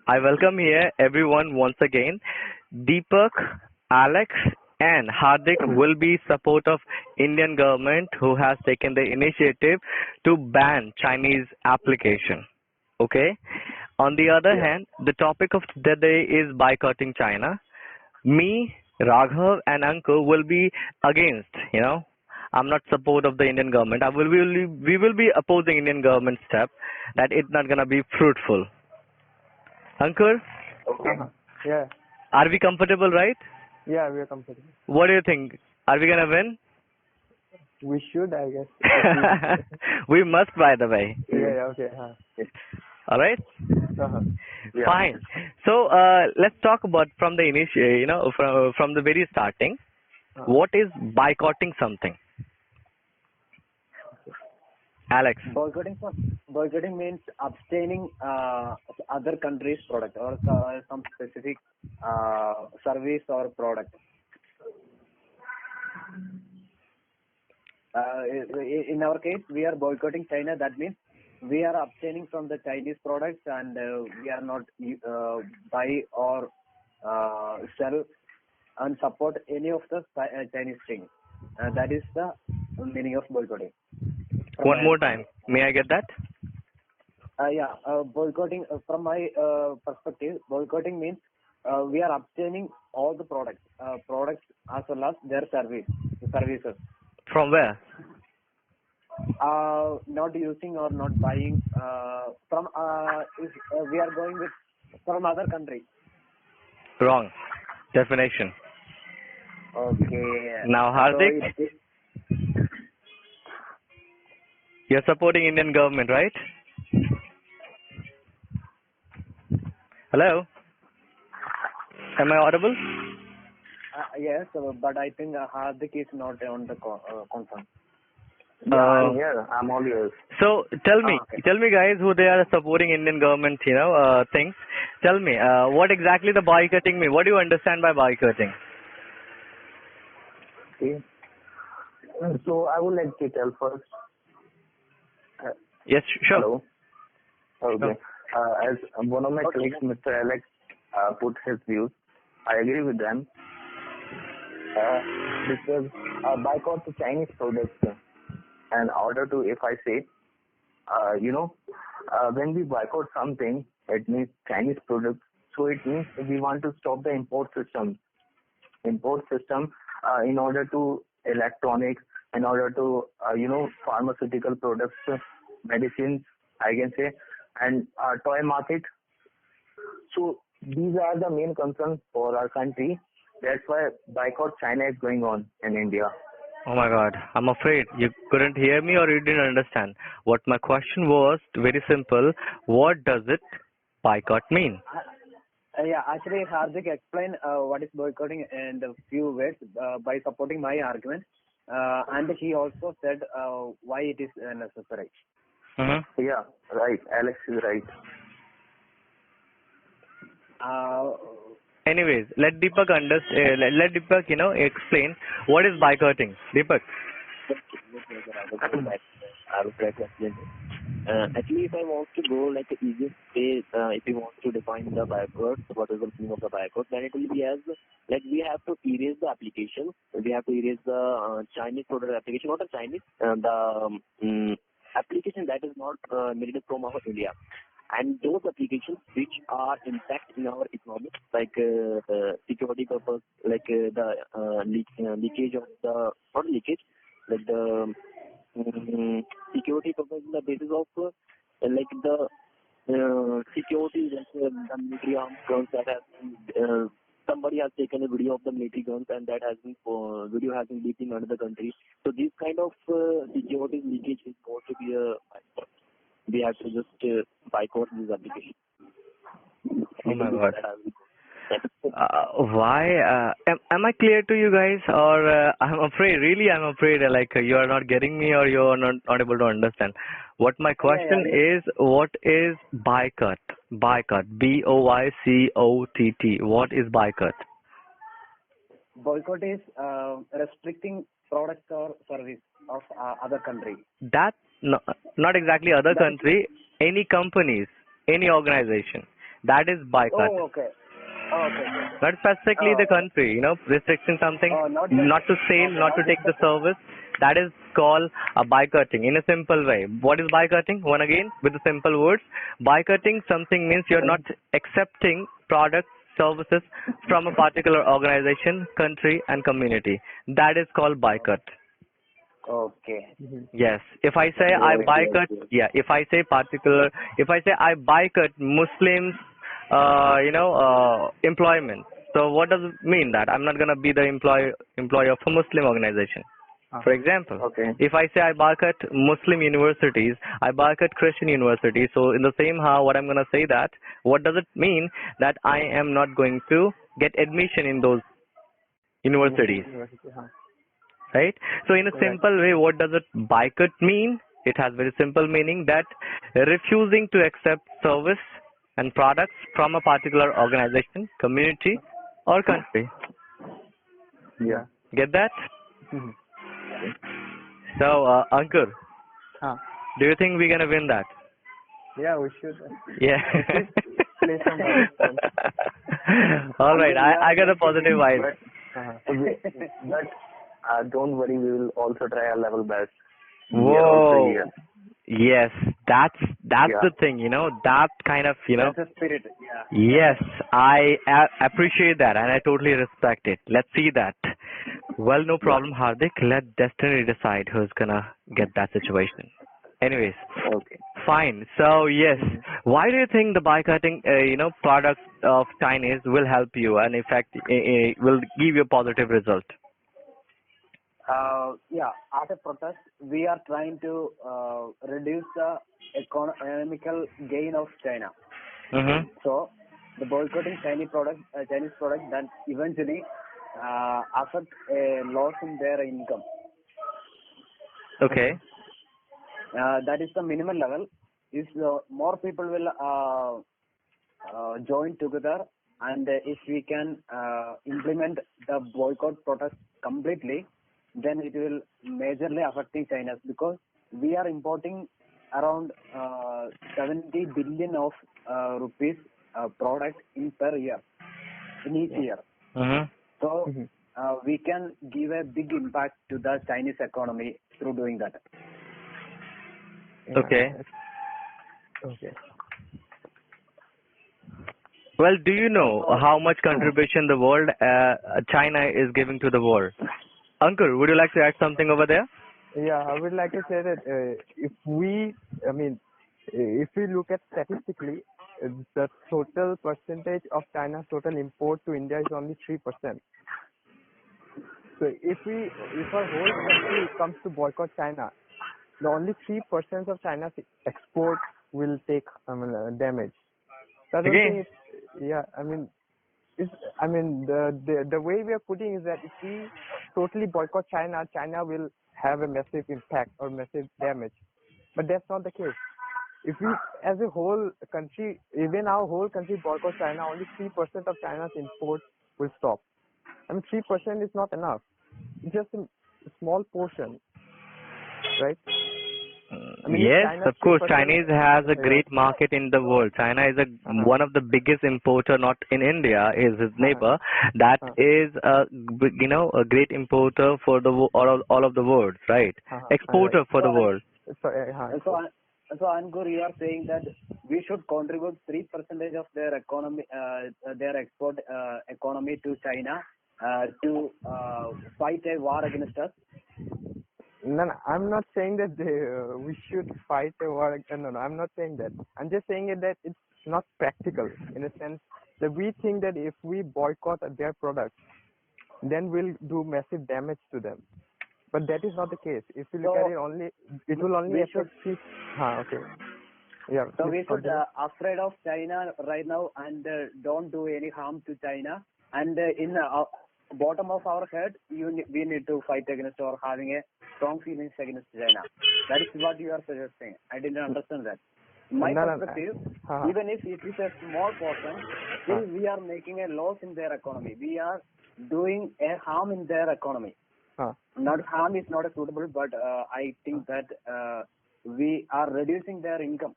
I welcome here everyone once again. Deepak, Alex, and Hardik will be support of Indian government who has taken the initiative to ban Chinese application. Okay. On the other Yeah. hand, the topic of the day is boycotting China. Me, Raghav, and Ankur will be against. I'm not support of the Indian government. We will be opposing Indian government step that it's not gonna be fruitful. Ankur, Okay. Yeah, are we comfortable, right? yeah, we are comfortable. What do you think? Are we gonna win? We should, I guess. We must, by the way. Yeah, okay. All right. Uh-huh. Yeah. Fine. So let's talk about from the initial, from the very starting. What is boycotting something? Alex. Boycotting means abstaining other countries' product or some specific service or product. In our case, we are boycotting China. That means we are abstaining from the Chinese products and we are not buy or sell and support any of the Chinese things. That is the meaning of boycotting. One more time. May I get that? Boycotting from my perspective, boycotting means we are abstaining all the products as well as their services. From where? Not using or not buying from if we are going with from other country. Wrong. Definition. Okay. Now, Hardik, you're supporting Indian government, right? Hello? Am I audible? Yes, but I think Hardik is not on the conference. Yeah, I'm here. I'm all yours. So tell me, guys, who they are supporting Indian government, things. Tell me, what exactly the boycotting mean? What do you understand by boycotting? Okay. So I would like to tell first. Yes, sure. Hello. Okay. As one of my colleagues, Mr. Alex, put his views, I agree with them. Because boycott the Chinese products, in order to, if I say, when we boycott something, it means Chinese products. So it means we want to stop the import system. In order to electronics, in order to pharmaceutical products, medicines, I can say, and toy market. So these are the main concerns for our country. That's why boycott China is going on in India. Oh my God, I'm afraid you couldn't hear me or you didn't understand. What my question was, very simple. What does it boycott mean? Actually, Hardik explained what is boycotting in a few ways by supporting my argument, and he also said why it is necessary. Mm-hmm. Yeah, right. Alex is right. Anyways, let Deepak let Deepak explain what is boycotting. Deepak. I will try to explain it. Actually, if I want to go like the easiest way, if you want to define the boycott, what is the meaning of the boycott, then it will be as like we have to erase the application. We have to erase the Chinese product application, not the Chinese, the application that is not made from our India. And those applications which are impact in our economy, like security purpose, like the leakage of the, not leakage, like the security purpose on the basis of like the security, like the military arms guns that has been, somebody has taken a video of the military guns and that has been video has been leaking under the country. So this kind of security leakage is going to be a boycott. We have to just boycott this application. Oh my God. Why? Am I clear to you guys, or I'm afraid? Really, I'm afraid. Like you are not getting me, or you are not able to understand. What my question is, what is boycott? Boycott. B-O-Y-C-O-T-T. What is boycott? Boycott is restricting products or service of other country. That not exactly other country. Any companies, any organization. That is boycott. Oh, okay. Oh, okay. Not specifically the country, restricting something, Not just, not to sale, okay, not not to take just the the, service. That is called a boycotting in a simple way. What is boycotting? One again, with the simple words. Boycotting something means you're not accepting products, services from a particular organization, country, and community. That is called boycott. okay. Yes. If I say I boycott, yeah. If I say I boycott Muslims, employment. So what does it mean that I'm not gonna be the employee of a Muslim organization? For example, Okay. if I say I boycott Muslim universities, I boycott Christian universities. So in the same how, what I'm gonna say that, what does it mean that I am not going to get admission in those universities? University, Right? So in a Right. simple way, what does it boycott mean? It has very simple meaning that refusing to accept service and products from a particular organization, community, or country. Yeah. Get that? Mhm. So, Ankur, Huh. do you think we're gonna win that? Yeah, we should Yeah. play some Pakistan. All right, I got a positive vibe. But but don't worry, we will also try our level best. We are also Whoa. here. Yes, that's Yeah. the thing, that kind of, That's the spirit. Yeah. Yes, I appreciate that and I totally respect it. Let's see that. Well, no problem, Hardik. Let destiny decide who's gonna get that situation. Anyways, Okay. fine. So yes, why do you think the boycotting, products of Chinese will help you and in fact will give you a positive result? Yeah, as a protest, we are trying to reduce the economical gain of China. Mm-hmm. So, the boycotting Chinese product that eventually affect a loss in their income. Okay. That is the minimum level. If more people will join together, and if we can implement the boycott protest completely, then it will majorly affecting China because we are importing around 70 billion of rupees product in per year, in each year. Mm-hmm. So we can give a big impact to the Chinese economy through doing that. Yeah. Okay. Okay. Well, do you know how much contribution the world, China is giving to the world? Ankur, would you like to add something over there? Yeah, I would like to say that if we look at statistically, the total percentage of China's total import to India is only 3%. So if our whole country comes to boycott China, the only 3% of China's export will take damage. So I don't Again? think the way we are putting is that if we totally boycott China, China will have a massive impact or massive damage. But that's not the case. If we, as a whole country, even our whole country boycott China, only 3% of China's imports will stop. 3% is not enough. It's just a small portion, right? Yes, China's of course. 3%, Chinese has a great market in the world. China is one of the biggest importer, not in India, is his neighbor. That is a great importer for the all of the world, right? Exporter for the world. So Ankur, you are saying that we should contribute 3% of their economy, their export economy to China to fight a war against us. No, I'm not saying that we should fight a war. No, I'm not saying that. I'm just saying that it's not practical in a sense that we think that if we boycott their products, then we'll do massive damage to them. But that is not the case. If you look at it, it will only affect people. Okay. Yeah. So we should afraid of China right now and don't do any harm to China. And in bottom of our head, we need to fight against or having a strong feelings against China. That is what you are suggesting. I didn't understand that. My perspective, even if it is a small portion, still we are making a loss in their economy. We are doing a harm in their economy. Not harm is not suitable, but I think that we are reducing their income.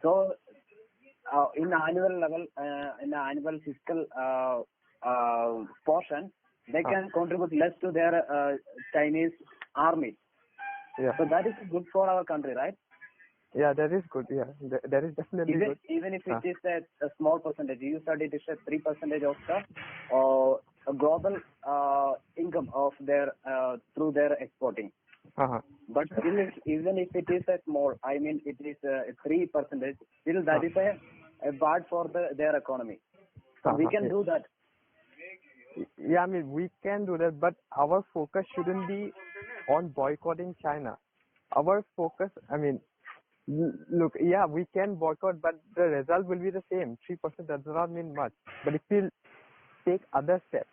So in annual level, in the annual fiscal portion, they can contribute less to their Chinese army. Yeah. So that is good for our country, right? Yeah, that is good. Yeah, that is definitely good. Even if it is a small percentage, you said it is a 3% of the global income of their through their exporting. But still, even if it is a small, I mean, it is 3%. Still, that is a bad for their economy. So we can do that. Yeah, I mean, we can do that, but our focus shouldn't be on boycotting China. Our focus, I mean, look, yeah, we can boycott, but the result will be the same. 3% does not mean much. But if we take other steps,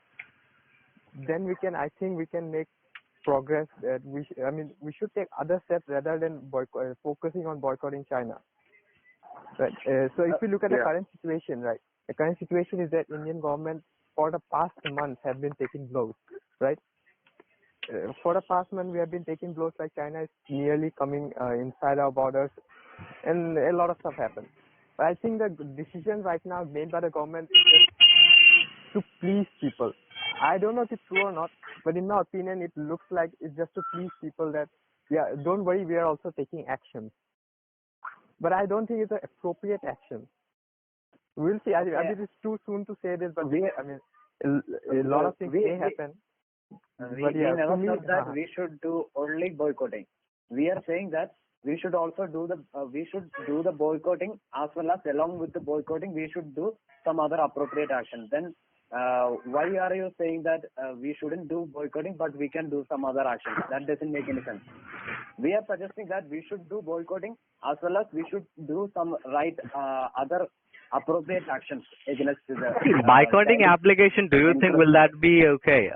then I think we can make progress. That we should take other steps rather than focusing on boycotting China. Right. So if we look at the current situation, right, the current situation is that Indian government for the past months have been taking blows, right? For the past month, we have been taking blows like China is nearly coming inside our borders, and a lot of stuff happened. But I think the decision right now made by the government is just to please people. I don't know if it's true or not, but in my opinion, it looks like it's just to please people that, yeah, don't worry, we are also taking action. But I don't think it's an appropriate action. We'll see. I mean, it's too soon to say this, but a lot of things may happen. We never said that we should do only boycotting. We are saying that we should also do the boycotting, as well as along with the boycotting we should do some other appropriate action. Then why are you saying that we shouldn't do boycotting but we can do some other action? That doesn't make any sense. We are suggesting that we should do boycotting as well as we should do some other appropriate actions against the boycotting application. Do you think will that be okay?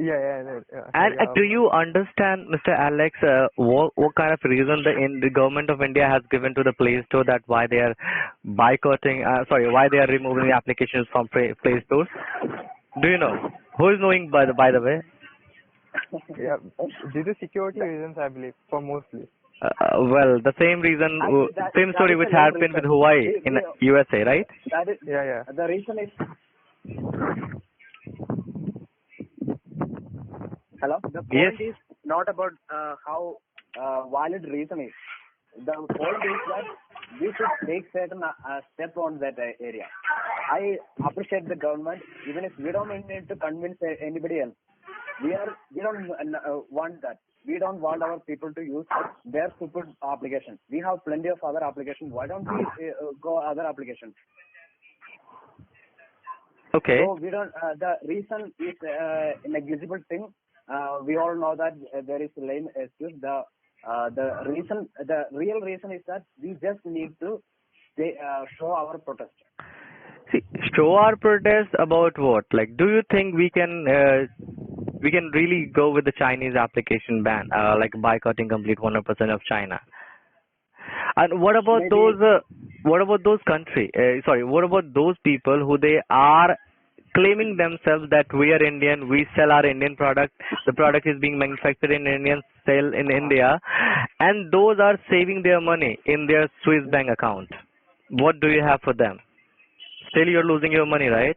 And do you understand, Mr. Alex, what kind of reason the government of India has given to the Play Store that why they are boycotting? Why they are removing the applications from Play Stores? Do you know? Who is knowing by the way? Yeah, due to security reasons, I believe, for mostly. Well, the same reason, same story which happened with Hawaii in USA, right? That is, the reason is. Hello? The point is not about how valid reason is. The point is that we should take certain step on that area. I appreciate the government, even if we don't need to convince anybody else. We don't want that. We don't want our people to use their stupid applications. We have plenty of other applications. Why don't we go other applications? Okay. So we don't. The reason is a negligible thing. We all know that there is lame excuse. The real reason is that we just need to show our protest. See, show our protest about what? Like, do you think we can really go with the Chinese application ban, like boycotting complete 100% of China? And what about those? What about those country? What about those people who they are claiming themselves that we are Indian, we sell our Indian product, the product is being manufactured in Indian, sell in India, and those are saving their money in their Swiss bank account. What do you have for them? Still you're losing your money, right?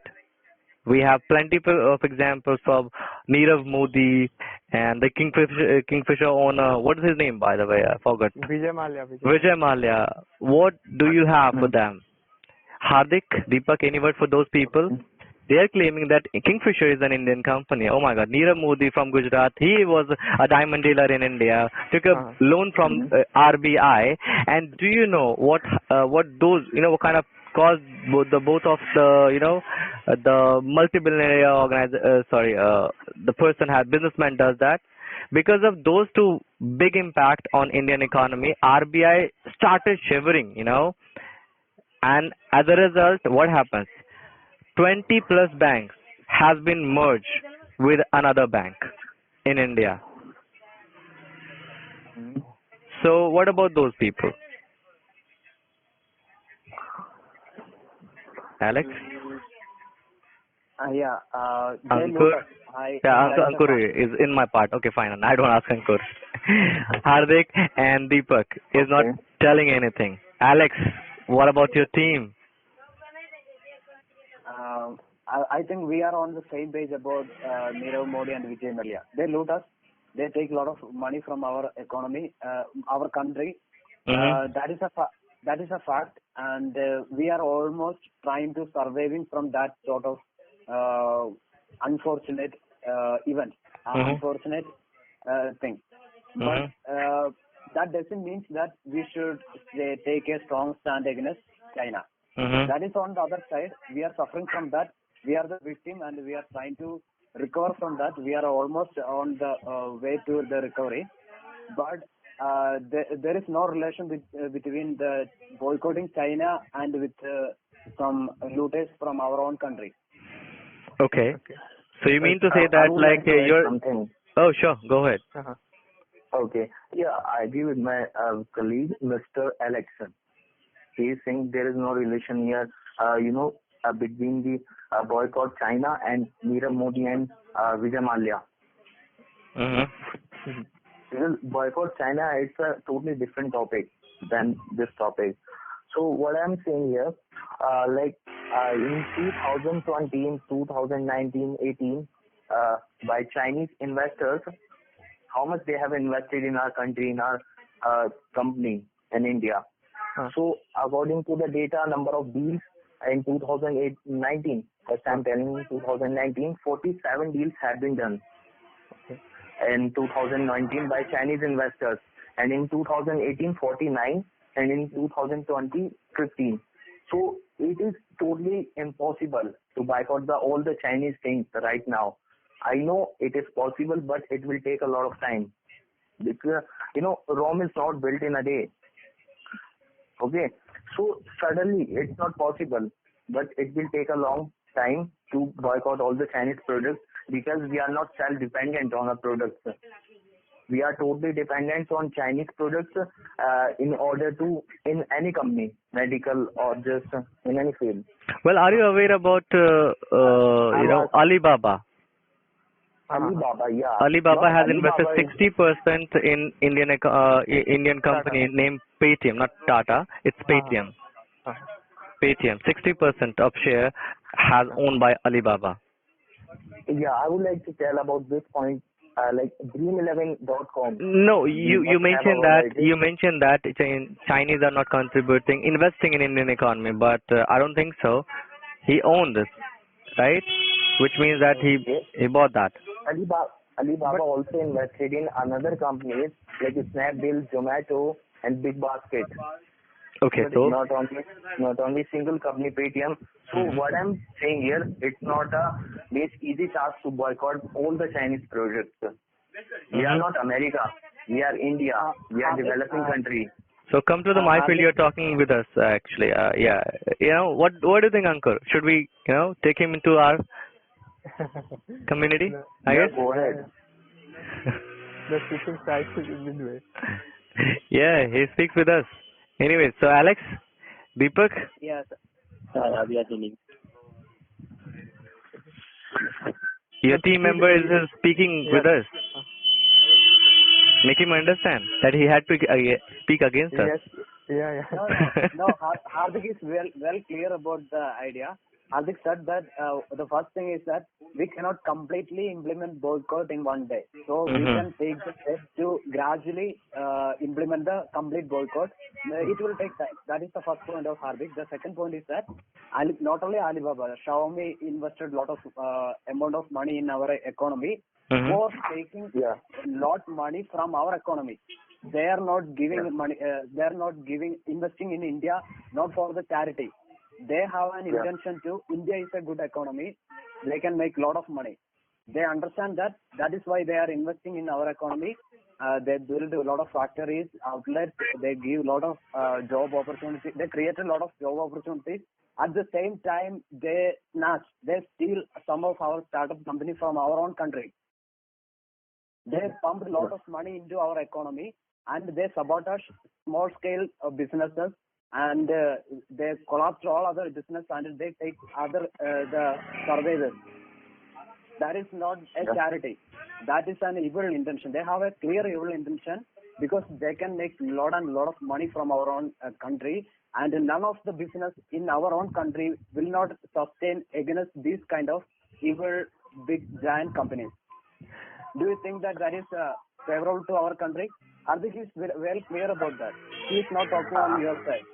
We have plenty of examples of Nirav Modi and the Kingfisher owner. What is his name, by the way? I forgot. Vijay Mallya. What do you have for them? Hardik, Deepak, any word for those people? They are claiming that Kingfisher is an Indian company. Oh my God. Nirav Modi from Gujarat, he was a diamond dealer in India, took a loan from RBI. And do you know what those, what kind of caused both of the multi-billionaire the person businessman does that? Because of those two big impact on Indian economy, RBI started shivering, and as a result, what happens? 20 plus banks has been merged with another bank in India. So what about those people? Alex? Ankur? Ankur is in my part. Okay, fine. I don't ask Ankur. Hardik and Deepak is not telling anything. Alex, What about your team? I think we are on the same page about Nirav Modi and Vijay Mallya. They loot us. They take a lot of money from our economy, our country. Mm-hmm. That is a fact, and we are almost trying to surviving from that sort of unfortunate event, Mm-hmm. unfortunate thing. Mm-hmm. But that doesn't mean that we should take a strong stand against China. Mm-hmm. That is on the other side. We are suffering from that. We are the victim, and we are trying to recover from that. We are almost on the way to the recovery, but there is no relation between the boycotting China and with some looters from our own country. Okay. Okay. So you mean to say I that would like like to add you're? something. Oh, sure. Go ahead. Uh-huh. Okay. Yeah, I agree with my colleague, Mr. Alex. He is saying there is no relation here, between the boycott China and Nirav Modi and Vijay Mallya. Mm-hmm. Because boycott China, it's a totally different topic than this topic. So what I'm saying here, in 2020, in 2019, 18, by Chinese investors, how much they have invested in our country, in our company in India. So according to the data, number of deals in 2019, first I'm telling you, 2019, 47 deals have been done in 2019 by Chinese investors, and in 2018, 49, and in 2020, 15. So it is totally impossible to boycott all the Chinese things right now. I know it is possible, but it will take a lot of time. Because, Rome is not built in a day. Okay, so suddenly it's not possible, but it will take a long time to boycott all the Chinese products because we are not self-dependent on our products. We are totally dependent on Chinese products in order to, in any company, medical or just in any field. Well, are you aware about Alibaba? Alibaba, yeah. Alibaba Not has Alibaba invested 60% in Indian company named Paytm, not Tata. It's Paytm. Paytm. 60% of share has owned by Alibaba. Yeah, I would like to tell about this point, Dream11.com. No, you mentioned that Chinese are not contributing, investing in Indian economy, but I don't think so. He owned this, right? Which means that he bought that. Alibaba also invested in another companies like Snapdeal, Zomato, and Big Basket. Okay, so not only single company Paytm. So what I'm saying here, it's not a easy task to boycott all the Chinese projects. We are not America. We are India. We are developing country. So come to the my field. You're talking with us actually. Yeah. What do you think, Ankur? Should we take him into our community? I guess. Go ahead. The speaking side is midway. Yeah, he speaks with us. Anyway, so Alex, Deepak. Yes. We are tuning. Your team member is speaking with us. Make him understand that he had to speak against us. Yes. Yeah. No, Hardik is well clear about the idea. Hardik said that the first thing is that we cannot completely implement boycott in one day. So we can take the steps to gradually implement the complete boycott. It will take time. That is the first point of Hardik. The second point is that not only Alibaba, Xiaomi invested a lot of amount of money in our economy for taking lot money from our economy. They are not giving money. They are not investing in India, not for the charity. They have an intention to. India is a good economy. They can make a lot of money. They understand that. That is why they are investing in our economy. They build a lot of factories, outlets. They give a lot of job opportunities. They create a lot of job opportunities. At the same time, they steal some of our startup company from our own country. They pumped a lot of money into our economy, and they sabotage small scale businesses, and they collapse all other business, and they take other the surveyors. That is not a charity. That is an evil intention. They have a clear evil intention because they can make lot of money from our own country, and none of the business in our own country will not sustain against these kind of evil big giant companies. Do you think that that is favorable to our country? Hardik is very clear about that. He is not talking on your side.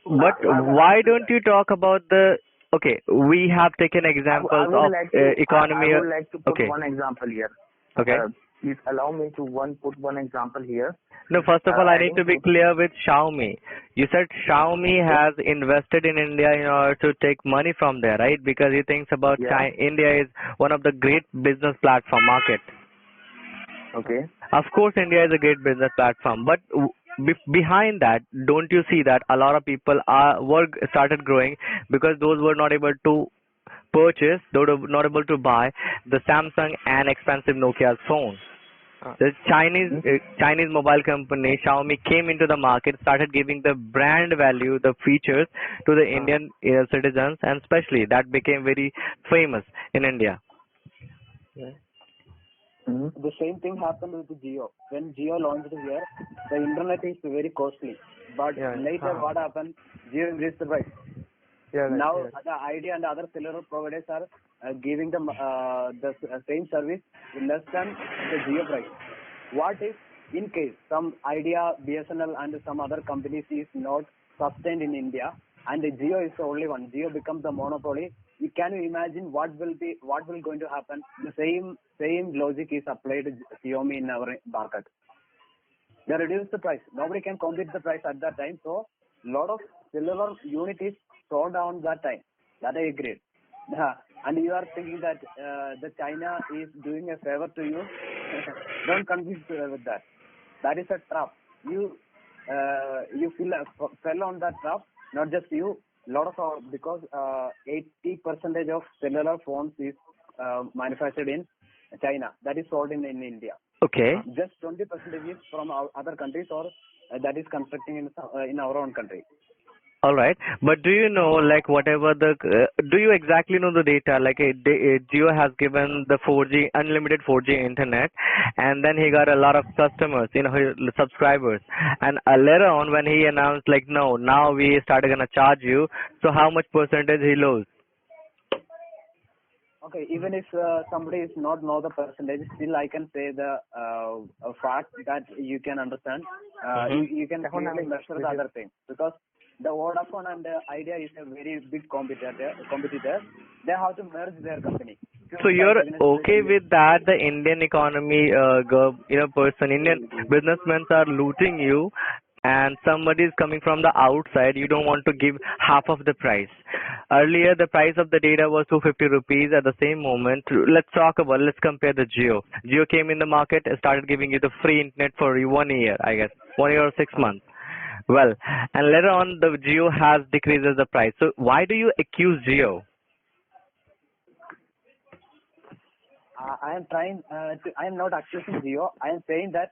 But why don't you talk about the? Okay, we have taken I examples would of like to economy. I would like to put Okay, one example here. okay. Please allow me to put one example here. No, first of all, I need Adding to be to clear with Xiaomi. You said Xiaomi has invested in India in order to take money from there, right? Because he thinks about yeah, India is one of the great business platform market. okay. Of course, India is a great business platform, but behind that, don't you see that a lot of people were started growing because those were not able to purchase, they were not able to buy the Samsung and expensive Nokia phone. Uh, The Chinese Mhm. Chinese mobile company Xiaomi came into the market, started giving the brand value, the features to the Indian citizens, and especially that became very famous in India. yeah. Mhm. The same thing happened with Jio. When Jio launched here, the internet is very costly. But Yeah. later, what happened? Jio increased the price. Yeah. Right. Now, Yeah. the Idea and other cellular providers are giving them the same service less than the Jio price. What if, in case some Idea, BSNL, and some other companies is not sustained in India, and the Jio is the only one? Jio becomes the monopoly. Can you imagine what will going to happen? The same logic is applied to Xiaomi in our market. They reduce the price. Nobody can compete the price at that time. So, lot of cellular unit is sold down that time. That I agree. And you are thinking that the China is doing a favor to you. Don't confuse with that. That is a trap. You fell on that trap. Not just you. Lot of because 80% of cellular phones is manufactured in China. That is sold in India. Okay. Just 20% is from other countries, or that is constructing in our own country. All right, but do you know, like, whatever do you exactly know the data? Like, Jio has given the 4G, unlimited 4G internet, and then he got a lot of customers, his subscribers. And later on, when he announced, like, no, now we started gonna charge you, so how much percentage he lose? Okay, even if somebody is not know the percentage, still I can say the fact that you can understand. You can clearly measure the other thing, because the Vodafone and the Idea is a very big competitor. They have to merge their company. So you're okay with that? The Indian economy, Indian businessmen are looting you, and somebody is coming from the outside. You don't want to give half of the price. Earlier, the price of the data was 250 rupees. At the same moment, let's compare the Jio. Jio came in the market, started giving you the free internet for 1 year, I guess, 1 year or 6 months. Well, and later on, the Jio has decreases the price. So why do you accuse Jio? I am trying I am not accusing Jio. I am saying that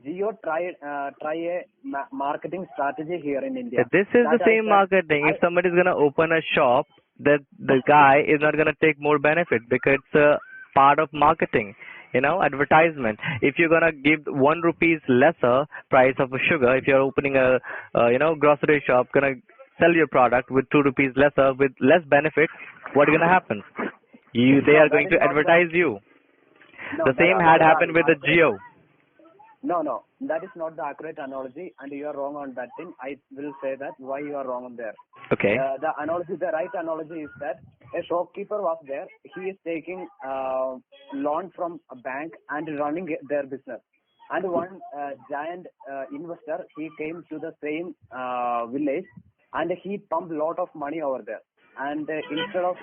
Jio try a marketing strategy here in India. This is the That same marketing. If somebody is gonna open a shop, that the guy is not gonna take more benefit because it's a part of marketing. Advertisement. If you're gonna give 1 rupees lesser price of a sugar, if you're opening a grocery shop, gonna sell your product with 2 rupees lesser with less benefit, what is gonna happen? They are going to advertise you. The same had happened with the Geo. No, that is not the accurate analogy, and you are wrong on that thing. I will say that why you are wrong on there. Okay. The right analogy is that a shopkeeper was there. He is taking loan from a bank and running their business. And one giant investor, he came to the same village, and he pumped lot of money over there. And instead of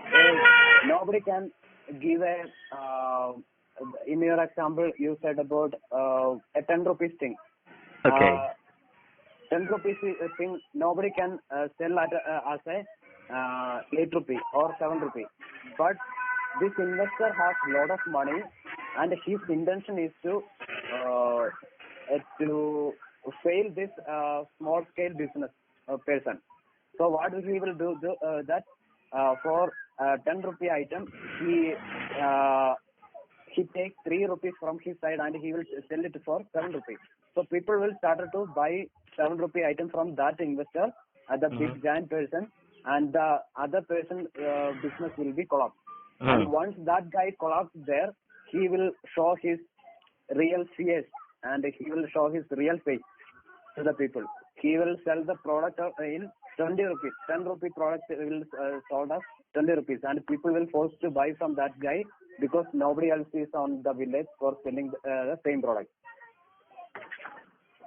nobody can give in your example, you said about a 10 rupees thing. Okay. 10 rupees thing, nobody can sell as a 8 rupee or 7 rupee. But this investor has lot of money, and his intention is to fail this small scale business person. So what he will do that for 10 rupee item, he takes 3 rupees from his side and he will sell it for 7 rupees. So people will start to buy 7 rupee item from that investor, the big giant person, and the other person business will be collapsed. And once that guy collapses there, he will show his real face and he will show his real face to the people. He will sell the product in 20 rupees. 10 rupee product will sold as 20 rupees, and people will force to buy from that guy because nobody else is on the village for selling the same product.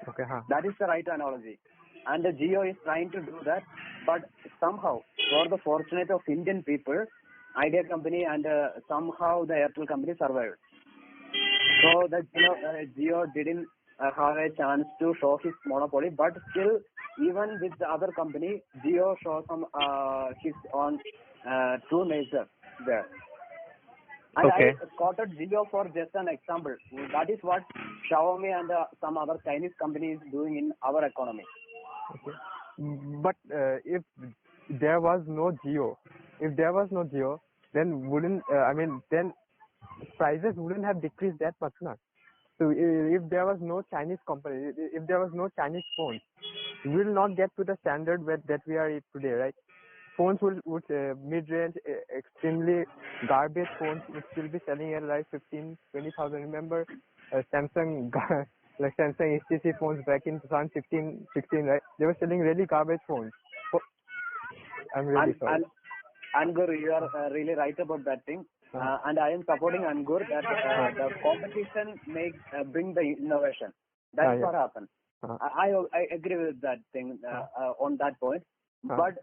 Okay, That is the right analogy. And the Jio is trying to do that, but somehow, for the fortunate of Indian people, Idea company and somehow the Airtel company survived. So the Jio didn't have a chance to show his monopoly, but still, even with the other company, Jio shows some his own true nature there. And Okay. I quoted Jio for just an example. That is what Xiaomi and some other Chinese companies doing in our economy. okay. But if there was no Jio, then then prices wouldn't have decreased that much, na? So if there was no Chinese company, if there was no Chinese phones, we will not get to the standard that we are at today, right? Phones would mid-range, extremely garbage phones would still be selling at like 15,000-20,000. Remember Samsung, like Samsung HTC phones back in 2015-16, right? They were selling really garbage phones. I'm really sorry. Angur, you are really right about that thing. And I am supporting Angur that the competition may bring the innovation. That's what happened. I agree with that thing on that point. But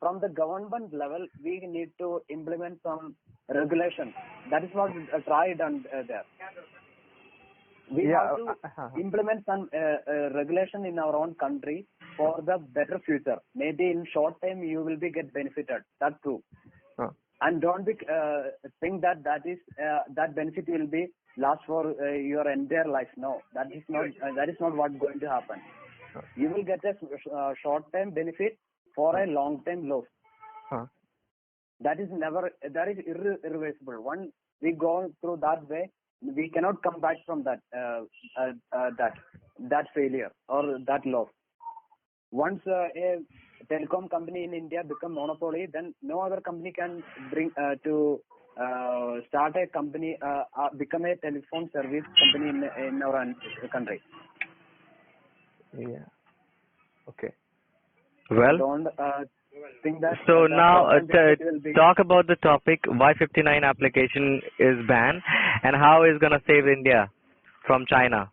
from the government level, we need to implement some regulation. That is what tried and there. We have to implement some regulation in our own country for the better future. Maybe in short time you will be get benefited. That's true. And don't be think that that benefit will be last for your entire life. No, that is not what going to happen. You will get a short term benefit for a long term loss. That is irreversible. Once we go through that way, we cannot come back from that failure or that loss. Once a telecom company in India become monopoly, then no other company can bring to start a company, become a telephone service company in our country. Yeah. Okay. Well, don't think that. so now talk about the topic Y59 application is banned and how is gonna save India from China.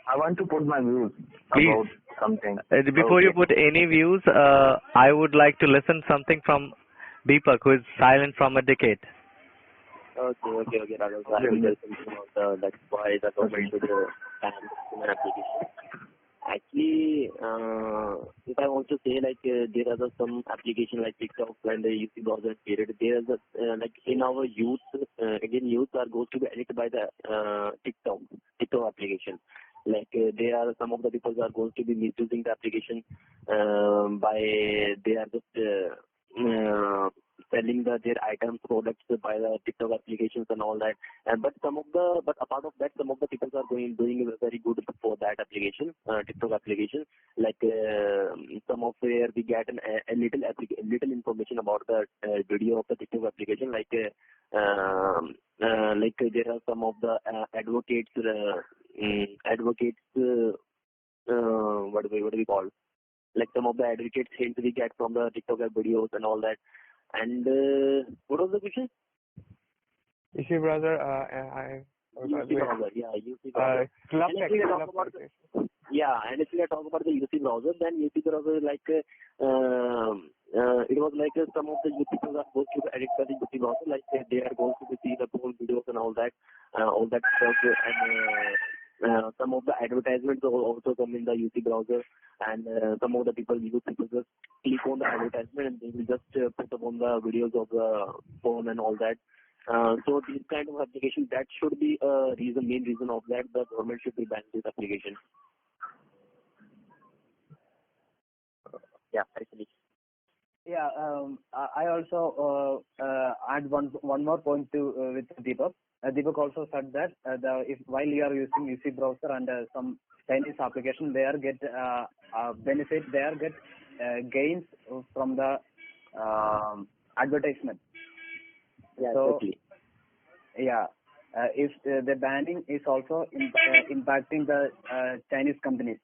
I want to put my views Please. about something. Before you put any views, I would like to listen something from Deepak, who is silent from a decade. Okay, Raghav. So I will tell something about that's why the government should ban human application. Actually, if I want to say, like, there are some application like TikTok and the UC browser period. There is like in our youth, Indian youth are going to be addicted by the TikTok application. Like there are some of the people are going to be misusing the application by they are just selling their items, products by the TikTok applications and all that. But apart of that, some of the people are doing very good for that application, TikTok application. Like some of where we get a little information about the video of the TikTok application. Like there are some of the advocates. What do we call? Like some of the advocates hints we get from the TikTok videos and all that. And what was the question? UC browser, UC browser, yeah, UC browser. And if we talk about the UC browser, then UC browser like it was like some of the UC people are going to be addicted to the UC browser, like they are going to see the cool videos and all that stuff, and some of the advertisements also come in the UC browser, and some of the people just click on the advertisement and they will just put up on the videos of the phone and all that. So these kind of applications, that should be main reason of that the government should be ban this application. Yeah, actually. Yeah, I also add one more point to with Deepak. Deepak also said that if while you are using UC browser and some Chinese application, they are get benefit, they are get gains from the advertisement. Yeah, So exactly. yeah, if the banning is also impacting the Chinese companies.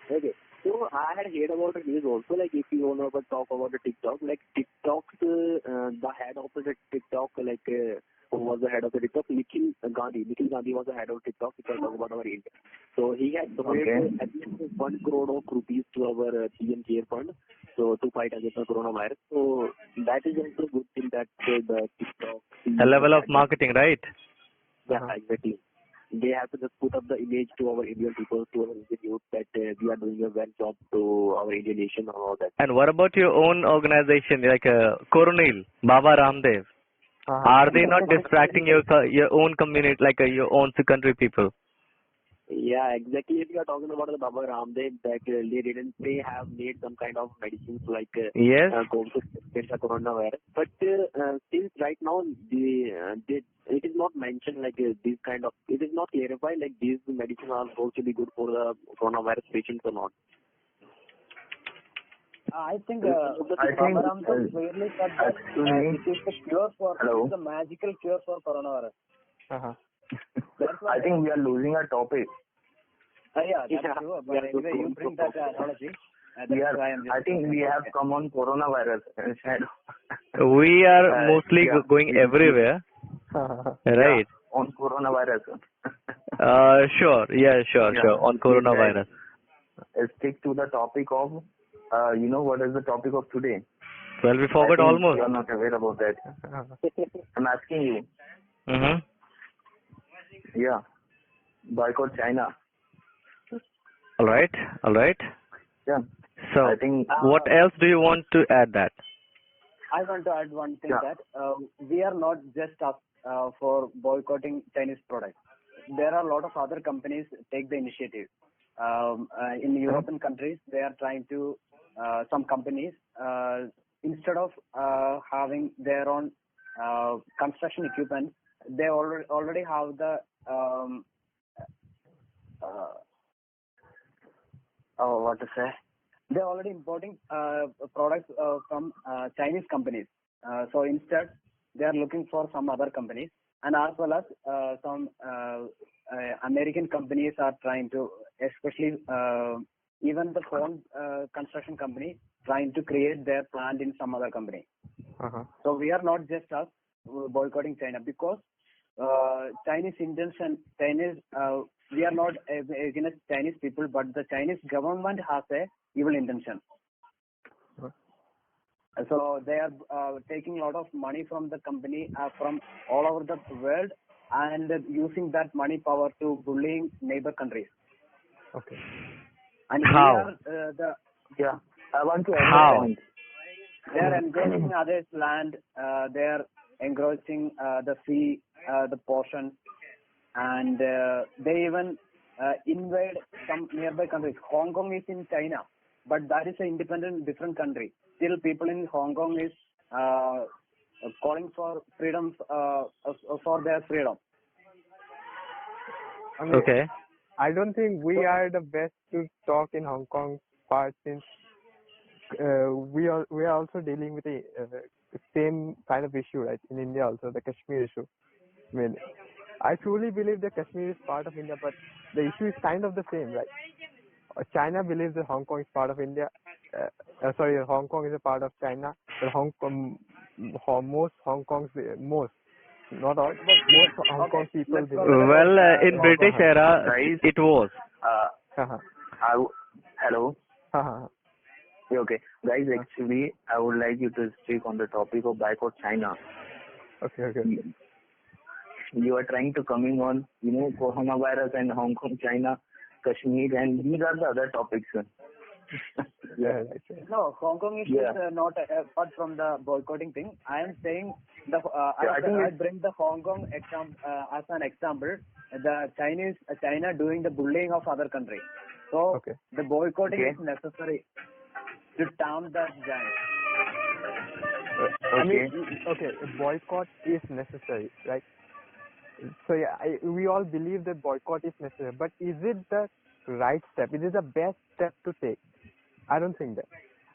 Okay. So I had heard about the news also, like if you want to talk about the TikTok, like TikTok's the head of the TikTok, like who was the head of the TikTok, Nikhil Gandhi. Nikhil Gandhi was the head of TikTok. If I talk about our India, so he had donated at least 1 crore of rupees to our PM Care Fund, so to fight against the coronavirus. So that is also a good thing that the TikTok. A level of marketing, right? Yeah, exactly. They have to just put up the image to our Indian people, to our Indian youth, that we are doing a well job to our Indian nation and all that. And what about your own organization, like Coronil, Baba Ramdev? Are they not distracting your own community, like your own country people? Yeah, exactly. If you are talking about the Baba Ramdev, that they have made some kind of medicines like Yes. going to against the coronavirus. But since right now, it is not mentioned like this kind of, it is not clarified like these medicines are supposed to be good for the coronavirus patients or not. I think Baba Ramdev clearly said that it is the cure for it's the magical cure for coronavirus. That's why I think we are losing our topic. yeah, that's true. But anyway, you bring that analogy. I think we have come on coronavirus instead. We are mostly going everywhere, right? Yeah, on coronavirus. Sure. Yeah, sure. On coronavirus. Stick to the topic of, what is the topic of today? Well, we forgot almost. You are not aware about that. I'm asking you. Mm-hmm. Yeah. Boycott China. All right. Yeah. So, I think, what else do you want to add that? I want to add one thing that we are not just up for boycotting Chinese products. There are a lot of other companies take the initiative. In European countries, they are trying to, some companies, instead of having their own construction equipment, they already have the what to say? They're already importing products from Chinese companies. So instead, they are looking for some other companies, and as well as some American companies are trying to, especially even the phone construction company, trying to create their plant in some other company. So we are not just us boycotting China because Chinese intention, we are not against Chinese people, but the Chinese government has a evil intention. So they are taking a lot of money from the company from all over the world and using that money power to bullying neighbor countries. Okay. And how? I want to how? understand. They are encroaching others' land. They are encroaching the sea, the portion, and they even invade some nearby countries. Hong Kong is in China, but that is an independent, different country. Still, people in Hong Kong is calling for freedom, for their freedom. I mean, Okay. I don't think we are the best to talk in Hong Kong part, since we are also dealing with the same kind of issue, right? In India also, the Kashmir issue. I mean, I truly believe that Kashmir is part of India, but the issue is kind of the same, right? China believes that Hong Kong is part of India. Hong Kong is a part of China. But most Hong Kong's, not all, but most Hong Kong people believe. Well, in British era, it was. Hello. Okay, guys. Actually, I would like you to speak on the topic of boycott China. Okay. You are trying to coming on, coronavirus and Hong Kong, China, Kashmir, and these are the other topics. Yeah. No, Hong Kong is not apart from the boycotting thing. I am saying I bring the Hong Kong as an example the China doing the bullying of other country. So Okay. the boycotting Okay. is necessary to calm that giant. I mean, Okay. okay, boycott is necessary, right? So yeah, we all believe that boycott is necessary, but is it the right step? Is it the best step to take? I don't think that.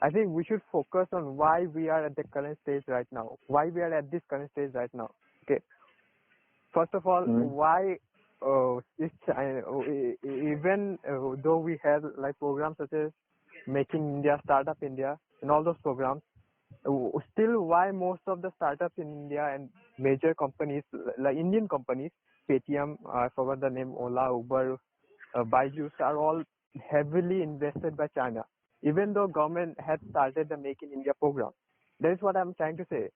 I think we should focus on why we are at the current stage right now. Why we are at this current stage right now. Okay. First of all, Mm. why even though we have like programs such as Making India, Startup India, and all those programs, still why most of the startups in India and major companies like Indian companies, Paytm, I forgot the name, Ola, Uber, Byju's are all heavily invested by China, even though government had started the Make in India program. That is what I'm trying to say.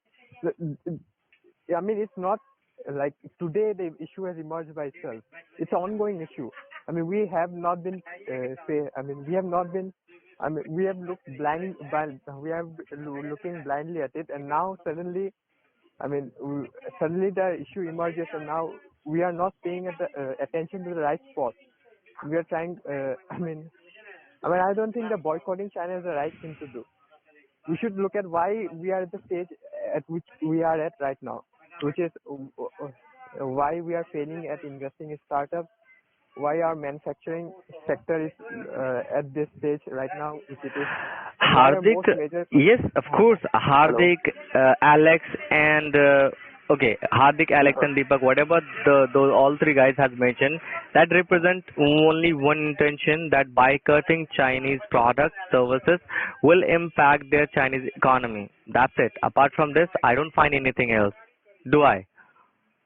I mean, it's not like today the issue has emerged by itself. It's an ongoing issue. I mean, we have not been, we have not been, we have looked we have looking blindly at it, and now suddenly, suddenly the issue emerges, and now we are not paying attention to the right spot. We are trying. I don't think the boycotting China is the right thing to do. We should look at why we are at the stage at which we are at right now, which is why we are failing at investing in startups, why our manufacturing sector is at this stage right now, which it is. And why our Hardik, most major. yes, of course, Hardik, Alex, and Hardik, Alex, and Deepak, whatever those all three guys have mentioned, that represent only one intention, that boycotting Chinese products, services will impact their Chinese economy. That's it. Apart from this, I don't find anything else. Do I?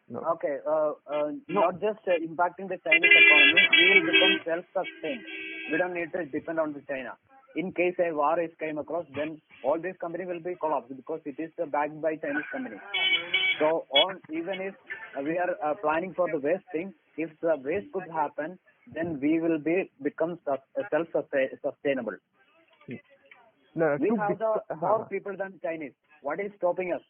No. Okay, not just impacting the Chinese economy, we will become self-sustained. We don't need to depend on the China. In case a war is came across, then all these companies will be collapsed because it is backed by Chinese companies. So even if we are planning for the waste thing, if the waste could happen, then we will become self-sustainable. No, We have more people than Chinese. What is stopping us?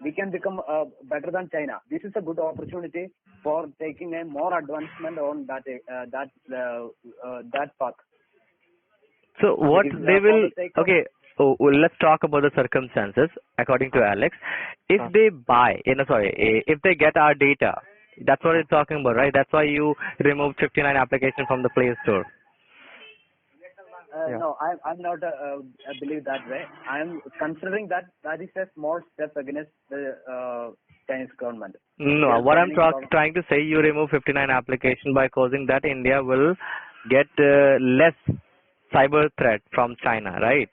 We can become better than China. This is a good opportunity for taking a more advancement on that path. So what If, they for will, the sake of- okay, well, let's talk about the circumstances according to Alex. If they buy, if they get our data, that's what you're talking about, right? That's why you removed 59 applications from the Play Store. Yeah. No, I'm not believe that way. I'm considering that is a small step against the Chinese government. No, They are what I'm planning trying to say, you remove 59 applications by causing that India will get less cyber threat from China, right?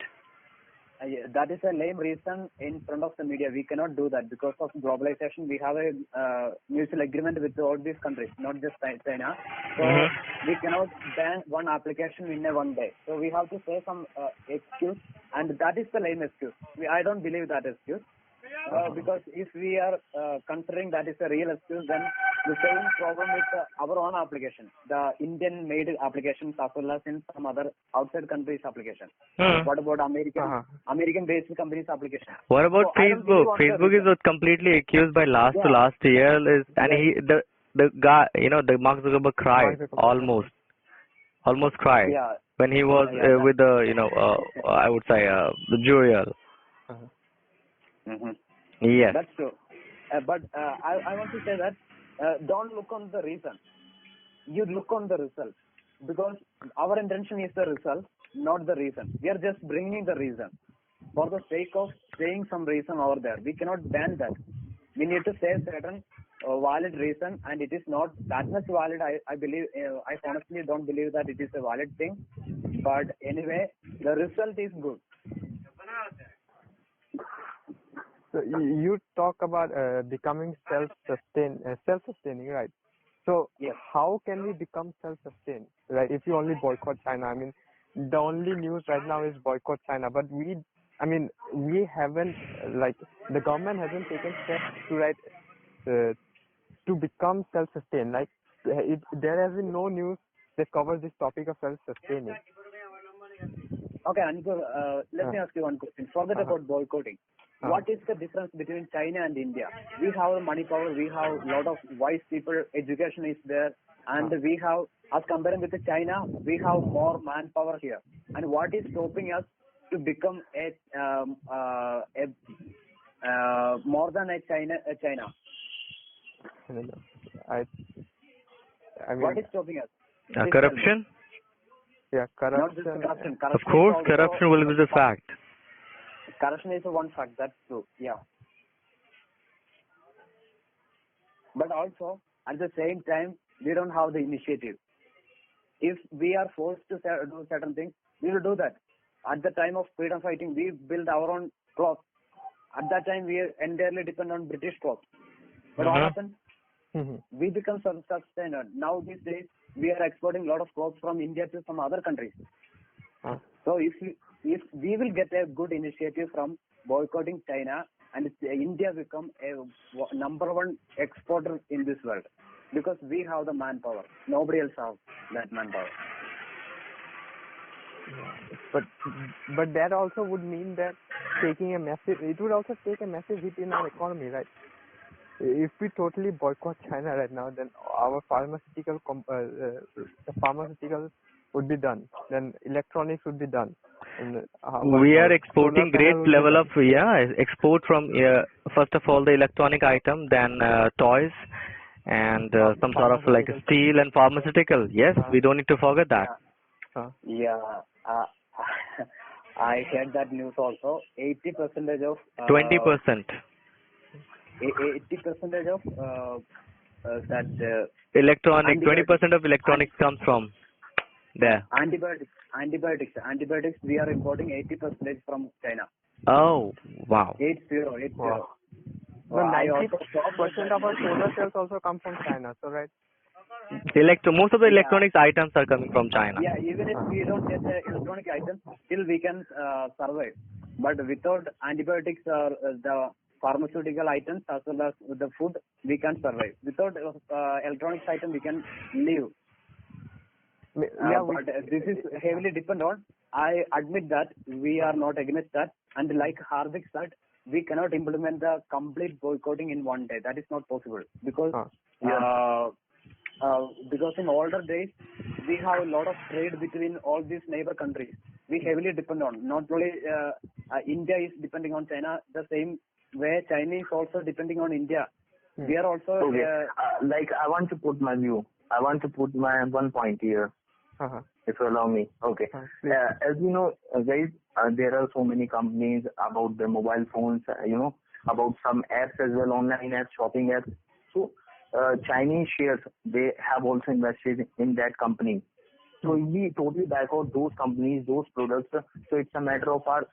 Yeah, that is a lame reason in front of the media. We cannot do that because of globalization. We have a mutual agreement with all these countries, not just China. So we cannot ban one application in a one day. So we have to say some excuse, and that is the lame excuse. I don't believe that excuse. Because if we are considering that is a real excuse, then the same problem with our own application, the Indian-made applications as well as in some other outside countries' application. What about American-based companies' application? What about So Facebook? Facebook is completely accused by last year, and the guy, the Mark Zuckerberg cried almost cried when he was with the I would say the Juriel. Yes. That's true. But I want to say that don't look on the reason. You look on the result. Because our intention is the result, not the reason. We are just bringing the reason. For the sake of saying some reason over there. We cannot ban that. We need to say certain valid reason, and it is not that much valid. I believe, I honestly don't believe that it is a valid thing. But anyway, the result is good. So you talk about becoming self-sustaining, right? So yes. How can we become self-sustained, right? If you only boycott China, I mean, the only news right now is boycott China, but we haven't, the government hasn't taken steps to become self-sustained. Like, there has been no news that covers this topic of self-sustaining. Okay, Anikur, let me ask you one question. Forget about boycotting. What is the difference between China and India? We have money power, we have a lot of wise people, education is there, and we have, as comparing with China, we have more manpower here. And what is stopping us to become more than a China? I don't know. I mean, What is stopping us? Please tell me. Corruption? yeah, Not just corruption. corruption. Of Corruption course, is also corruption will be the fact. Corruption is one fact. That's true. Yeah. But also, at the same time, we don't have the initiative. If we are forced to do certain things, we will do that. At the time of freedom fighting, we build our own clothes. At that time, we entirely depend on British clothes. But what happened? We become self-sustained. Now these days, we are exporting a lot of clothes from India to some other countries. So if we will get a good initiative from boycotting China, and India become a number one exporter in this world, because we have the manpower. Nobody else has that manpower. But that also would mean that it would also take a massive hit in our economy, right? If we totally boycott China right now, then our pharmaceutical would be done. Then electronics would be done. And We are exporting great level of export from first of all the electronic item, then toys, and some sort of like steel and pharmaceutical. Yes, we don't need to forget that. Yeah, I heard that news also. 80% of 20%. 80% of that Electronic. 20% of electronics comes from there. Antibiotics. We are importing 80% from China. Oh wow. 80. Wow. So 90% of our solar cells also come from China, so right? Most of the electronics items are coming from China. Yeah, even if we don't get the electronic items, still we can survive. But without antibiotics or the pharmaceutical items as well as the food, we can't survive. Without electronics item, we can live. But this is heavily dependent on. I admit that we are not against that, and like Hardik said, we cannot implement the complete boycotting in one day. That is not possible because because in older days we have a lot of trade between all these neighbor countries. We heavily depend on. Not only India is depending on China, the same way China is also depending on India. We are also like I want to put my view. I want to put my one point here. If you allow me. Okay. As you know, guys, there are so many companies about the mobile phones, about some apps as well, online apps, shopping apps. So, Chinese shares, they have also invested in that company. So, we totally boycott those companies, those products. So, it's a matter of our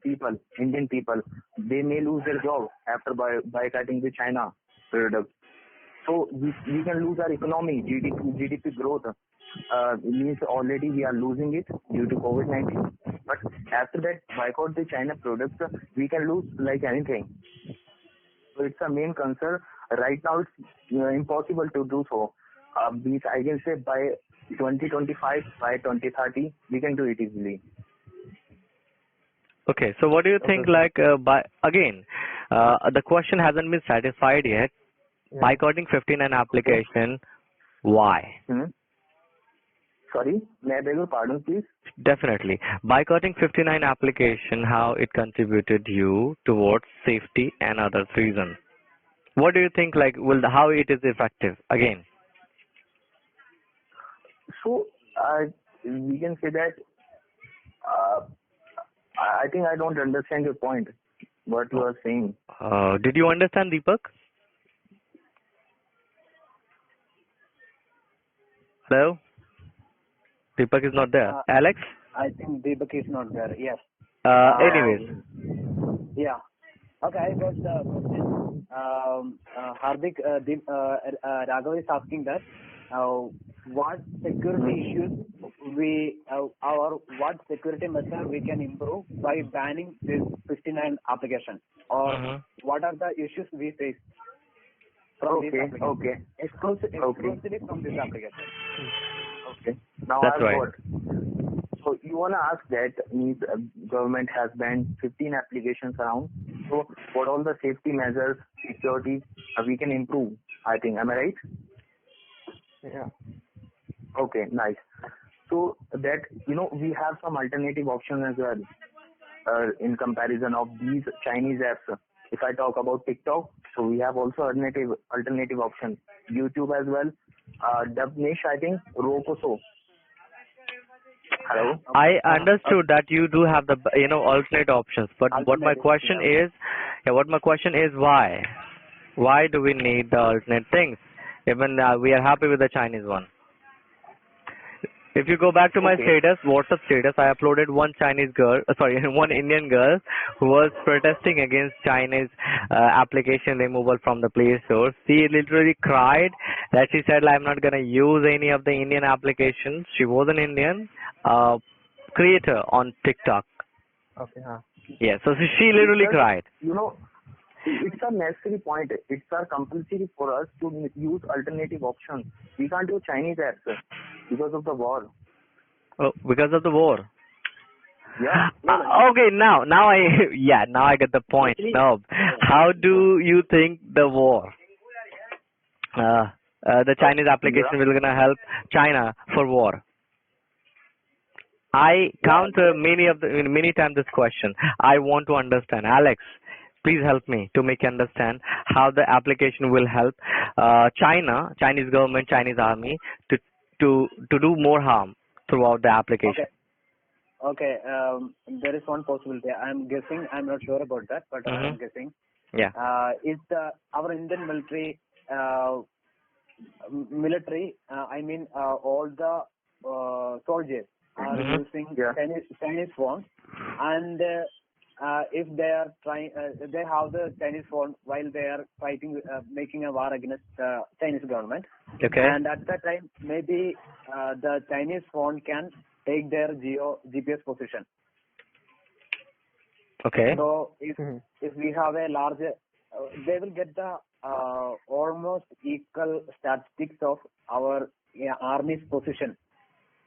people, Indian people. They may lose their job after boycotting the China products. So, we can lose our economy, GDP growth. Means already we are losing it due to COVID-19. But after that, boycott the China products, we can lose like anything. So it's a main concern. Right now, it's impossible to do so. I can say by 2025, by 2030, we can do it easily. Okay, so what do you think? Like, the question hasn't been satisfied yet. Yeah. Boycotting 59 application, why? Sorry, may I beg your pardon, please? Definitely. Boycotting 59 application, how it contributed you towards safety and other reasons. What do you think, like, how it is effective? Again. So, we can say that, I think I don't understand your point, what you are saying. Did you understand, Deepak? Hello? Deepak is not there. Alex? I think Deepak is not there. Yes. Anyways. Yeah. Okay, I got the question. Hardik, Raghav is asking that what security issues what security measure we can improve by banning this 59 application, or what are the issues we face from this application? Exclusively from this application. Okay. Now That's I've right. got. So you want to ask that means government has banned 15 applications around. So what all the safety measures, security we can improve? I think. Am I right? Yeah. Okay, nice. So that we have some alternative options as well in comparison of these Chinese apps. If I talk about TikTok, so we have also alternative option. YouTube as well. Dubnish, I think. Rokoso. Hello. I understood that you do have the alternate options, but what my Alternative, question yeah. is, what my question is, why? Why do we need the alternate things? Even we are happy with the Chinese one. If you go back to my Okay. status, WhatsApp status, I uploaded one Chinese girl, one Indian girl who was protesting against Chinese application removal from the Play Store. She literally cried that she said, "I'm not gonna use any of the Indian applications." She was an Indian creator on TikTok. Okay. Yeah, so she literally Because, cried. it's a necessary point. It's a compulsory for us to use alternative options. We can't do Chinese apps because of the war. Oh, because of the war. Yeah. Okay, now I now I get the point. Actually, Now, how do you think the war, the Chinese application will gonna help China for war? I counter many times this question. I want to understand. Alex, please help me to make you understand how the application will help Chinese government, Chinese army to do more harm throughout the application. Okay. There is one possibility. I'm guessing. I'm not sure about that, but I'm guessing. Yeah. Is our Indian military, I mean, all the soldiers are using Chinese phones, and if they are trying, they have the Chinese phone while they are fighting, making a war against the Chinese government. Okay. And at that time, maybe the Chinese phone can take their GPS position. Okay. So if we have a larger, they will get the almost equal statistics of our army's position,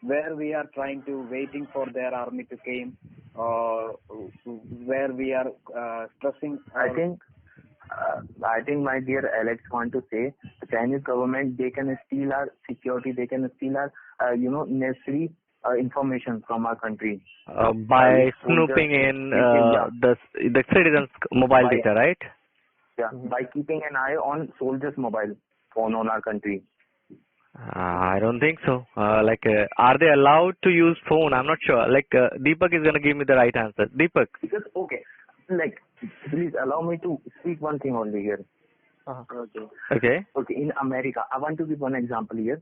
where we are waiting for their army to came, where we are stressing. I think my dear Alex want to say the Chinese government, they can steal our security, they can steal our necessary information from our country by snooping in the citizens' mobile data, right? Yeah, by keeping an eye on soldiers' mobile phone on our country. I don't think so. Are they allowed to use phone? I'm not sure. Deepak is gonna give me the right answer. Deepak. Because please allow me to speak one thing only here. Okay. Okay. In America, I want to give one example here.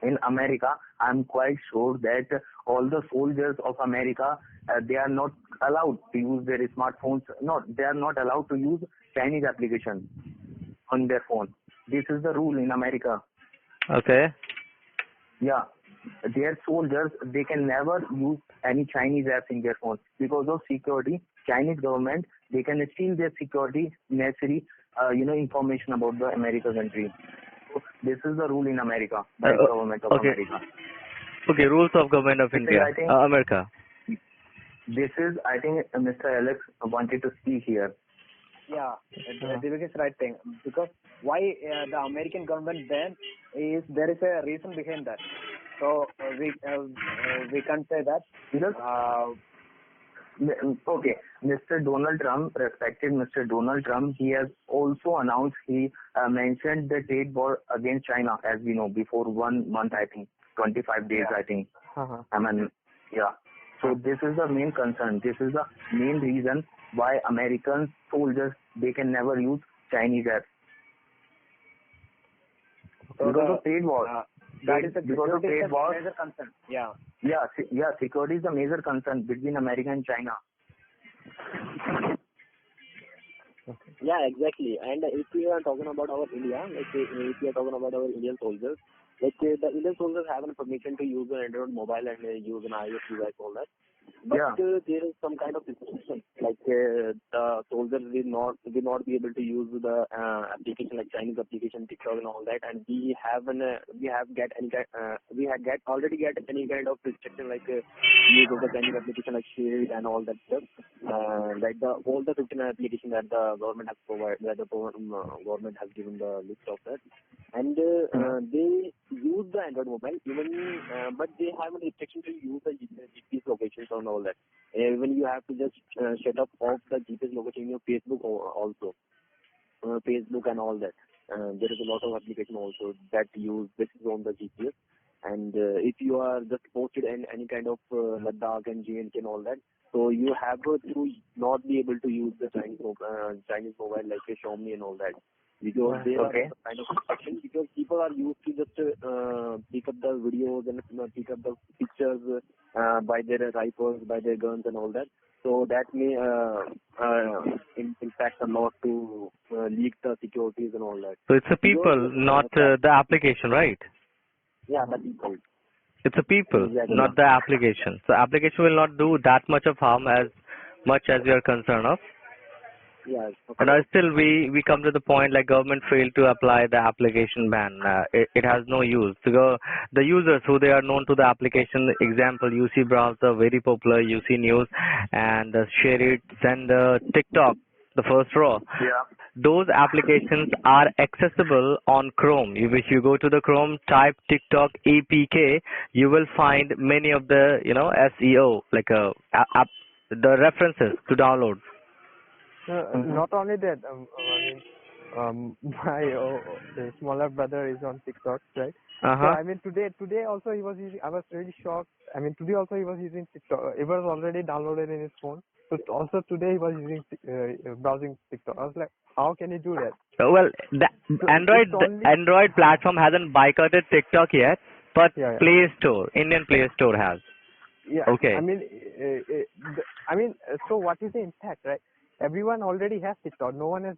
In America, I'm quite sure that all the soldiers of America, they are not allowed to use their smartphones. No, they are not allowed to use Chinese application on their phone. This is the rule in America. Okay. Yeah. Their soldiers, they can never use any Chinese apps in their phone because of security. Chinese government, they can steal their security necessary, information about the American country. So this is the rule in America by government of America. Okay, rules of government of India, America. This is, I think, Mr. Alex wanted to speak here. Yeah, Divik is right thing, because why the American government then is, there is a reason behind that. So we can't say that. Because okay, Mr. Donald Trump, respected Mr. Donald Trump, he has also announced, he mentioned the trade war against China, as we know, before 1 month, I think, 25 days, I think. I mean, yeah. So this is the main concern. This is the main reason why American soldiers, they can never use Chinese apps. So because of trade war. That is the major concern. Yeah. Yeah, security is a major concern between America and China. Yeah, exactly. And if we are talking about our India, if we are talking about our Indian soldiers, the Indian soldiers have a permission to use an Android mobile and use an iOS device, all that. But Yeah. there is some kind of restriction, like the soldiers will not be able to use the application like Chinese application, TikTok and all that, and we have already get any kind of restriction like use of the Chinese application like Shield and all that stuff. Like all the 15 application that the government has provided, that the government has given the list of that, and they use the Android mobile even, but they have a restriction to use the GPS locations and all that. Even you have to just set up off the GPS location in your Facebook also, Facebook and all that. There is a lot of application also that use this is on the GPS. And if you are just posted in any kind of Ladakh and JNK and all that, so you have to not be able to use the Chinese mobile like a Xiaomi and all that. Because they are Okay. kind of restriction, because people are used to just pick up the videos and pick up the pictures by their rifles, by their guns and all that. So that may impact a lot to leak the securities and all that. So it's the people, not the application, right? Yeah, the people. It's the people, Exactly. not the application. So application will not do that much of harm as much as you are concerned of. Yeah. And still we come to the point like government failed to apply the application ban. It has no use. The users who they are known to the application, example, UC browser, very popular, UC news, and share it, send TikTok, the first row. Yeah. Those applications are accessible on Chrome. If you go to the Chrome, type TikTok APK, you will find many of the SEO like the references to download. Not only that, I mean, my the smaller brother is on TikTok, right? So Uh-huh. I mean, today also he was using. I was really shocked. I mean, today also he was using TikTok. It was already downloaded in his phone. So also today he was using browsing TikTok. I was like, how can he do that? Well, the So Android it's only- Android platform hasn't boycotted TikTok yet, but Yeah. Play Store, Indian Play Store has. Yeah. Okay. I mean, so what is the impact, right? Everyone already has TikTok. No one has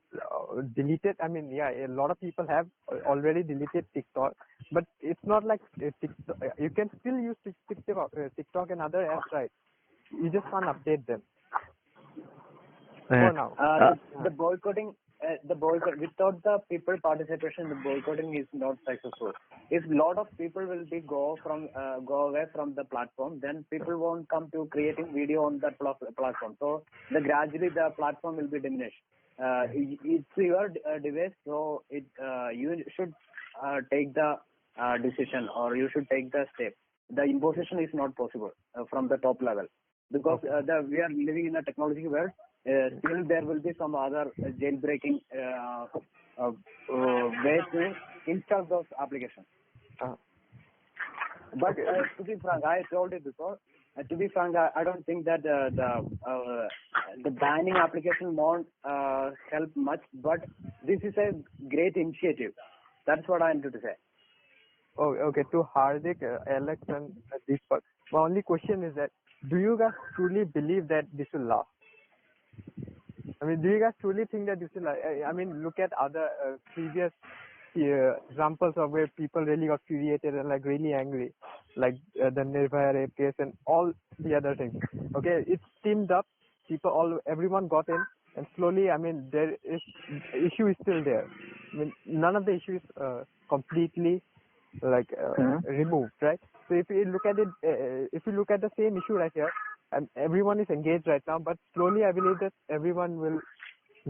deleted. I mean, yeah, a lot of people have already deleted TikTok, but it's not like TikTok. You can still use TikTok and other apps, right? You just can't update them for now. The boycott without the people participation, the boycotting is not successful. If lot of people will be go away from the platform, then people won't come to creating video on that platform. So gradually the platform will be diminished. It's your device, so you should take the decision, or you should take the step. The imposition is not possible from the top level, because we are living in a technology world. Still there will be some other jailbreaking way to install those applications. But to be frank, I told you before. To be frank, I don't think that the banning application won't help much. But this is a great initiative. That's what I'm trying to say. Oh, okay. To Hardik, Alex, and Deepak, my only question is that: do you guys truly believe that this will last? I mean, do you guys truly think that this will? I mean, look at other previous examples of where people really got furiated and like really angry, like the Nirbhaya rape case and all the other things. Okay, it's teamed up. Everyone got in, and slowly, I mean, the issue is still there. I mean, none of the issue is completely removed, right? So if you look at it, if you look at the same issue right here, and everyone is engaged right now, but slowly I believe that everyone will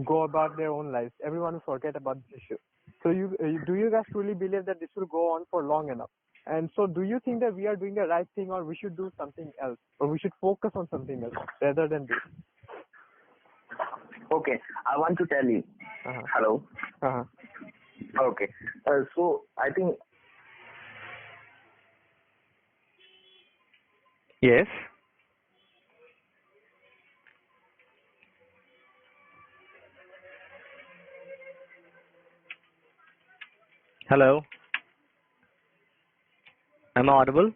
go about their own lives. Everyone will forget about this issue. So do you guys truly believe that this will go on for long enough? And so do you think that we are doing the right thing, or we should do something else, or we should focus on something else rather than this? Okay, I want to tell you. Uh-huh. Hello. Uh-huh. Okay. So I think. Yes. Hello. Am I audible?